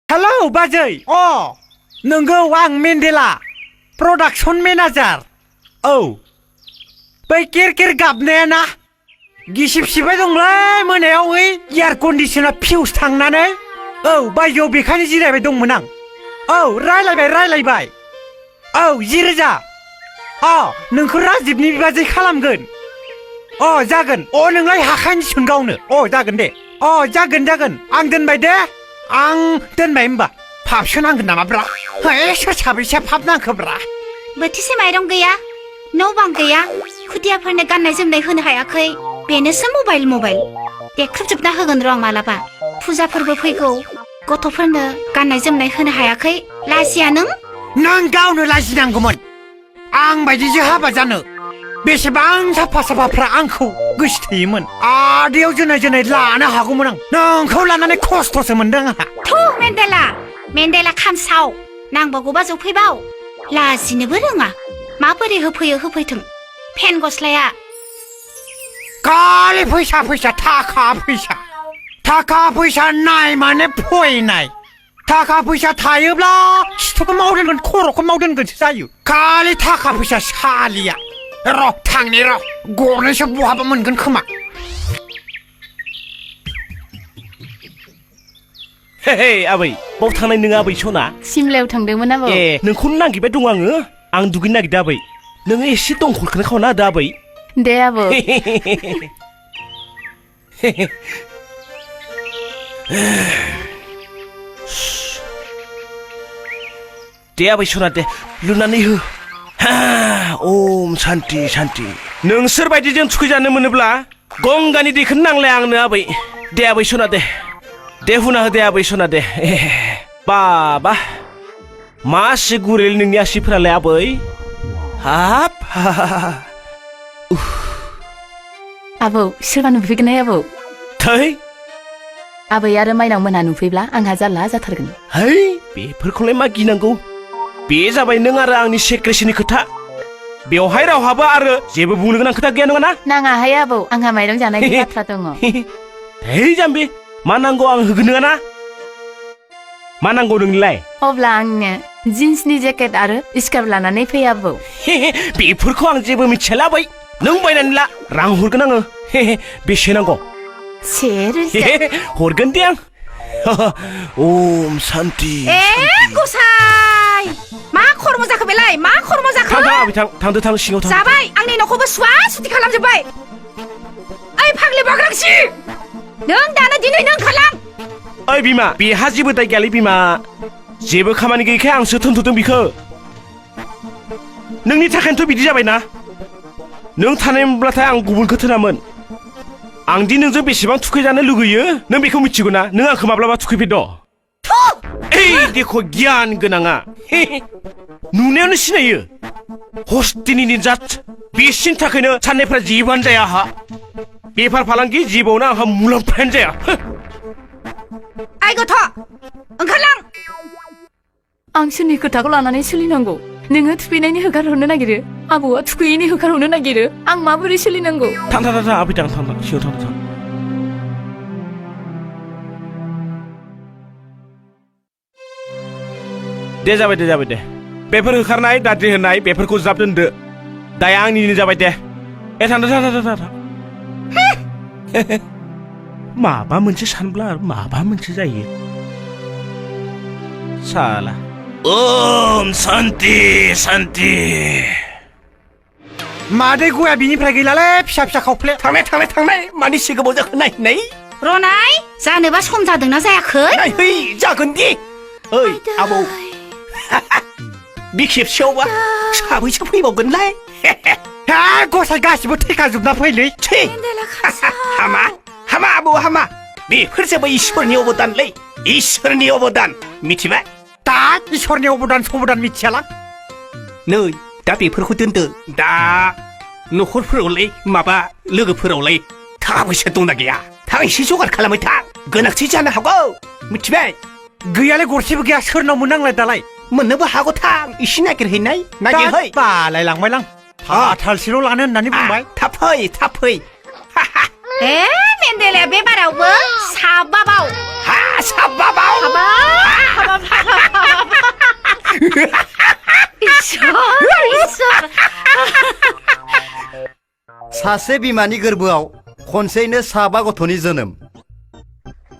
hello बाजै नोंगौ आं मेन्डेला प्रडाक्सन मेनेजार औ बै केर गाबनाया ना गिसिब सिबाय दंलै मोनायाव ओइ एयार कन्डिसना फिउस थांनानै औ बायजोआव बेखायनो जिरायबाय दंमोन आं औ रायलायबाय औ 10,000 नोंखौ राजिबनि बिबाजै खालामगोन जागोन नोंलाय हाखायनोसोन गावनो जागोन दे जागोन आं दोनबाय दे आं दोनबाय होमबा फाबसो नांगोन नामाब्रा सोर साबैसे फाब नांखोब्रा बोथिसे माइरं गैया न' बां गैया खुदियाफोरनो गाननाय जोमनाय होनो हायाखै बेनोसो मबाइल देख्रुबजोबना होगोन र' आं मालाबा फुजाफोरबो फैगौ गथ'फोरनो गाननाय जोमनाय होनो हायाखै लाजिया नों गावनो लाजिनांगौमोन आं बायदिसो हाबा जानो बेसेबां साफाफ्रा आंखौ गोसोथोयोमोन आदैयाव जोनाय लानो हागौमोन आं नोंखौ लानानै खस्थ'सो मोनदों आंहा थु मेन्डेला खामसाव नांबावगौबा जफैबाव लाजिनोबो रोङा माबोरै होफैथों फेन गस्लाया खालि फैसा थाखा फैसा नाय माने फैनाय थाखा फैसा थायोब्ला सिथ'खौ मावदोनगोन खर'खौ मावदोनगोनसो जायो खालि थाखा फैसा सालिया थांनि गरनैसो बहाबा मोनगोन खोमा हे आबै बाव थांनाय नों आबै सना सिमलायाव थांदोंमोन आबौ नोंखौनो नागिरबाय दं आं दुगैनो नागिरदों आबै नोङो एसे दंखलखौनो खावना होदो आबै दे आबौ दे आबै सना दे लुनानै हो ओम शान्ति नोंसोर बायदिजों थुखैजानो मोनोब्ला गंगानि दैखौनो नांलाया आंनो आबै दे आबै सना दे हुना हो दे आबै सना दे बाबा मासे गुरेल नोंनि आसिफोरालाय आबै हाब आबौ सोरबा नुफैगोन आबौ थै आबै आरो माइनाव मोनहा नुफैब्ला आंहा जारला जाथारगोन है बेफोरखौलाय मा गिनांगौ बे जाबाय नों आरो आंनि सेक्रेसिनि खोथा बेवहाय रावहाबो आरो जेबो बुंनो गोनां खोथा गैया नङा ना नाङाहाय आबौ आंहा माइरं जानायनि बाथ्रा दङ है जाम्बि मा नांगौ आं होगोन नङा ना मा नांगौ नोंलाय अब्ला आंनो जिन्सनि जेकेट आरो स्कार्फ लानानै फै आबौ बेफोरखौ आं जेबो मिथियाला बै नों बायनानै ला रां हरगोन आङो बेसे नांगौ 1,000 हरगोन दे आं ओम शान्ति गसाय मा खर्म जाखो बेलाय मा खर्म जाखो थांदो सिङाव थां जाबाय आंनि न'खौबो सुवा सुथि खालामजोब्बाय ओइ फाग्लि बाग्रांसि नों दानो दिनै नों ओंखारलां ओइ बिमा बेहा जेबो दाय गैयालै बिमा जेबो खामानि गैयैखाय आंसो थोनथ'दों बिखौ नोंनि थाखायनोथ' बिदि जाबायना नों थानायमोनब्लाथाय आं गुबुनखौ थोनामोन आं दि नोंजों बेसेबां थुखैजानो लुगैयो नों बेखौ मिथिगौ ना नों आंखौ माब्लाबा थुखैफेरद ओइ देखो गियान गोनाङा नुनायावनो सिनायो हस्तिनि जात बेसिनि थाखायनो साननायफ्रा जेबोआनो जाया आंहा बेफार फालांगि जेबावनो आंहा मुलाम्फायानो जाया आइ गथ' ओंखारलां आं सोरनि खोथाखौ लानानै सोलिनांगौ नोङो थुखैनायनि होखारहरनो नागिरो आबौआ थुखैयैनि होखारहरनो नागिरो आं माबोरै सोलिनांगौ थां आबै थां सिङाव थां दे जाबाय दे बेफोर होखारनाय दाद्रि होनाय बेफोरखौ ज्राब दोनदो दाया आंनिनो जाबाय दे थां माबा मोनसे सानब्ला माबा मोनसे जायो साला ओम शान्ति मादै गया बिनिफ्राय गैलालै फिसा खावफ्ले थांनाय मानि एसे गोबाव जाखो नाय रनाय जानोबा सम जादोंना जायाखै जागोन दे ओइ आबौ बे खेबसेयावबा साबैसो फैबावगोनलाय गसाय गासिबो थैखाजोबना फैलै हामा आबौ हामा बेफोर जाबाय इसोरनि अबदानलै इसोरनि अबदान मिथिबाय दा इसोरनि अबदान मिथियालां नै दा बेफोरखौ दोनदो दा न'खरफोरावलाय माबा लोगोफोरावलाय थाखा फैसा दंना गैया थां एसे जगार खालामबाय था गोनांथि जानो हागौ मिथिबाय गैयालै गरसेबो गैया सोरनाव मोननांलाय दालाय मोननोबो हागौ थां एसे नागिरहै बालाय लांबायलां फाथालसेल' लानो होननानै बुंबाय थाब फै मेन्डेला बे बारावबो साबाबाव साबाबाव सासे बिमानि गोरबोआव खनसेयैनो साबा गथ'नि जोनोम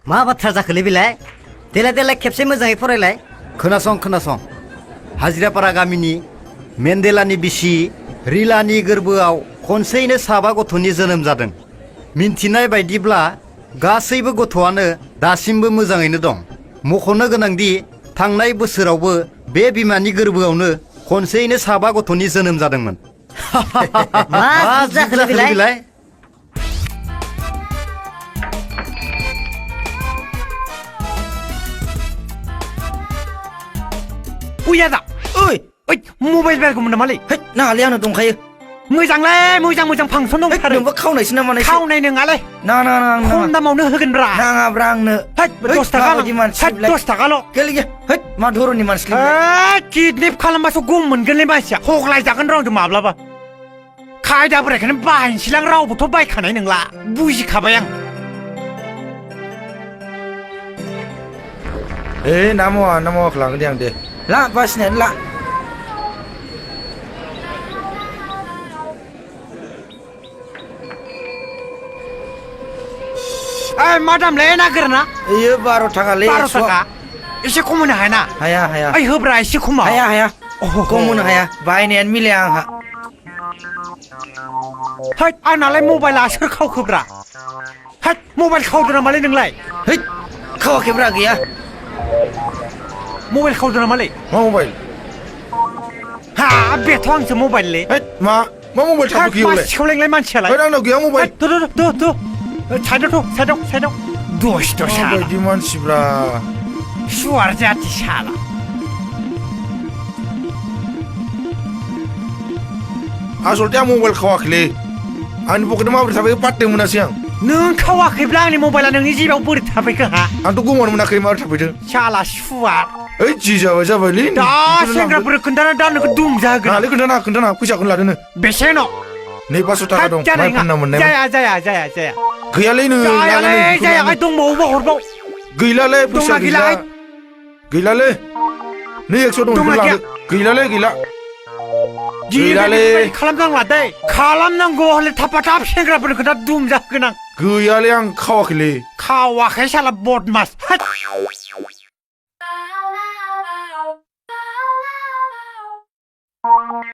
मा बाथ्रा जाखोलै बेलाय देलाय देलाय खेबसे मोजाङै फरायलाय खोनासं हाजिरापारा गामिनि मेन्देलानि बिसि रिलानि गोरबोआव खनसेयैनो साबा गथ'नि जोनोम जादों मिन्थिनाय बायदिब्ला गासैबो गथ'आनो दासिमबो मोजाङैनो दं मख'नो गोनांदि थांनाय बोसोरावबो बे बिमानि गोरबोआवनो खनसेयैनो साबा गथ'नि जोनोम जादोंमोन मा जाखोलै बेलाय उयादा ओइ ओइ मबाइल बायगौमोन नामालै नाङालै आंनो दंखायो मोजांलै मोजां फांसन दंथारो नोंबो खावनायसो ना मानायसो खावनाय नङालै नाङा खम दामावनो होगोनब्रा नाङाब्रा आंनो 10 थाखा 10 थाखाल' गैया मा धरननि मानसि किडनेप खालामबासो गम मोनगोनलै मानसिया हग्लायजागोन र' आंजों माब्लाबा खायदा बोरायखौनो बाहायनोसैलां रावबोथ' बायखानाय नंला बुजिखाबाय आं नामावा लांगोन दे आं दे ला बासिनानै ला मा दामलै ना गोराना इयो 12 थाखालै 12 थाखा एसे खम होनो हाया ना हाया ओइ होब्रा एसे खमाव हाया खम होनो हाया बायनायानो मिलाया आंहा हैद आंनालाय मबाइला सोर खावखोब्रा हैद मबाइल खावदो नामालै नोंलाय खावाखैब्रा गैया मबाइल खावदो नामालै मा मबाइल हा बेथ' आंसो मबाइललै मा मबाइल थाबो गैयालाय सिखावलेंलाय मानसियालाय आंनाव गैया मबाइल साइडआव दुष्ट साला बायदि मानसिब्रा सुवार जाति साला आसलथे आं मबाइल खावाखैलै आंनि पकेटाव माबोरै थाबाय पात्ते मोनासै आं नों खावाखैब्ला आंनि मबाइला नोंनि जिबाव बोरै थाफैखो हा आंथ' गमानो मोनाखै माबोरै थाफैदों साला सुवार ओइ जि जाबायलै दा सेंग्राफोर खोन्थाना दा नोंखौ दुम जाहोगोन नालै खोन्थाना फैसाखौनो लादोनो बेसे न' नै 500 थाखा दं माइ फानना मोननाय जाया गैयालै नो जाया दंबावोबा हरबाव गैलालै फैसा गैलालै नै 100 दं गैलालै खालामनांला दै खालामनांगौ हले थापा थाप सेंग्राफोरनो खोथा दुम जाहोगोन आं गैयालै आं खावाखैलै खावाखै साला बदमास